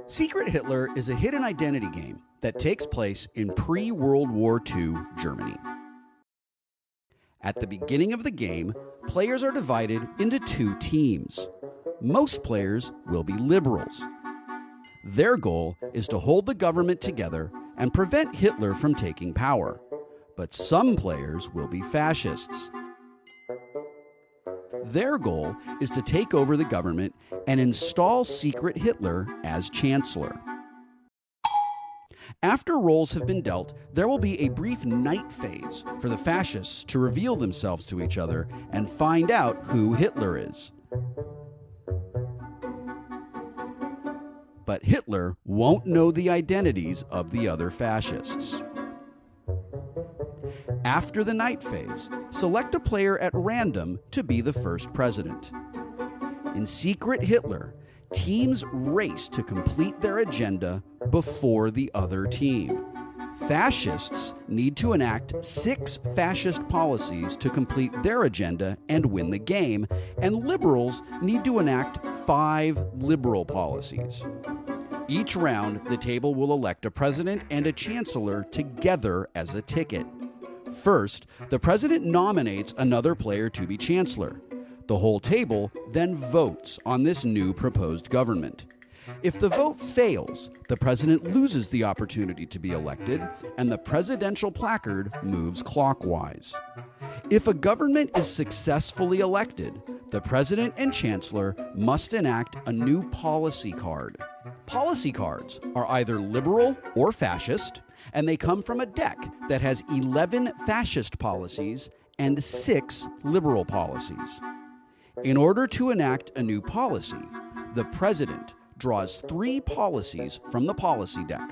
Secret Hitler is a hidden identity game that takes place in pre-World War II Germany. At the beginning of the game, players are divided into two teams. Most players will be liberals. Their goal is to hold the government together and prevent Hitler from taking power. But some players will be fascists. Their goal is to take over the government and install Secret Hitler as Chancellor. After roles have been dealt, there will be a brief night phase for the fascists to reveal themselves to each other and find out who Hitler is. But Hitler won't know the identities of the other fascists. After the night phase, select a player at random to be the first president. In Secret Hitler, teams race to complete their agenda before the other team. Fascists need to enact 6 fascist policies to complete their agenda and win the game, and liberals need to enact 5 liberal policies. Each round, the table will elect a president and a chancellor together as a ticket. First, the president nominates another player to be chancellor. The whole table then votes on this new proposed government. If the vote fails, the president loses the opportunity to be elected, and the presidential placard moves clockwise. If a government is successfully elected, the president and chancellor must enact a new policy card. Policy cards are either liberal or fascist, and they come from a deck that has 11 fascist policies and 6 liberal policies. In order to enact a new policy, the president draws 3 policies from the policy deck,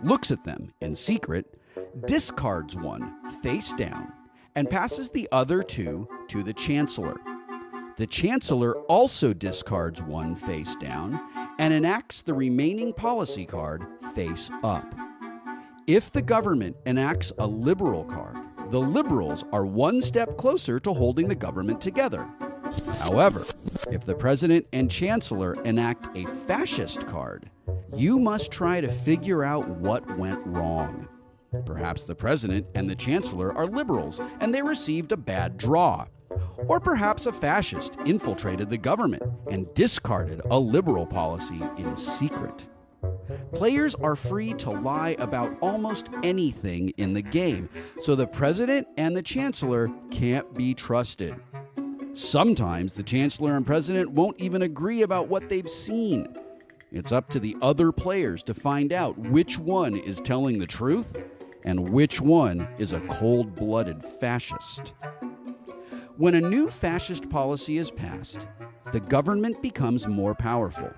looks at them in secret, discards one face down, and passes the other 2 to the chancellor. The chancellor also discards one face down and enacts the remaining policy card face up. If the government enacts a liberal card, the liberals are one step closer to holding the government together. However, if the president and chancellor enact a fascist card, you must try to figure out what went wrong. Perhaps the president and the chancellor are liberals and they received a bad draw. Or perhaps a fascist infiltrated the government and discarded a liberal policy in secret. Players are free to lie about almost anything in the game, so the president and the chancellor can't be trusted. Sometimes the chancellor and president won't even agree about what they've seen. It's up to the other players to find out which one is telling the truth and which one is a cold-blooded fascist. When a new fascist policy is passed, the government becomes more powerful.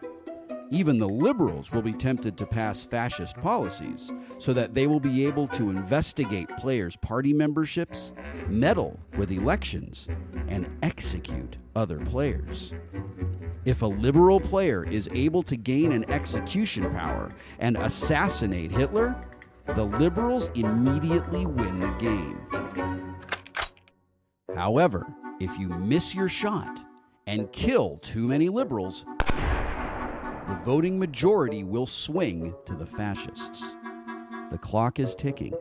Even the liberals will be tempted to pass fascist policies so that they will be able to investigate players' party memberships, meddle with elections, and execute other players. If a liberal player is able to gain an execution power and assassinate Hitler, the liberals immediately win the game. However, if you miss your shot and kill too many liberals, the voting majority will swing to the fascists. The clock is ticking.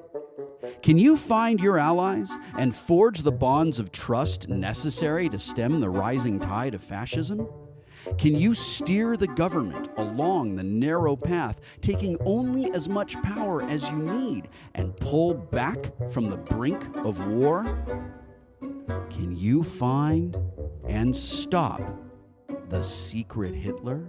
Can you find your allies and forge the bonds of trust necessary to stem the rising tide of fascism? Can you steer the government along the narrow path, taking only as much power as you need, and pull back from the brink of war? Can you find and stop the Secret Hitler?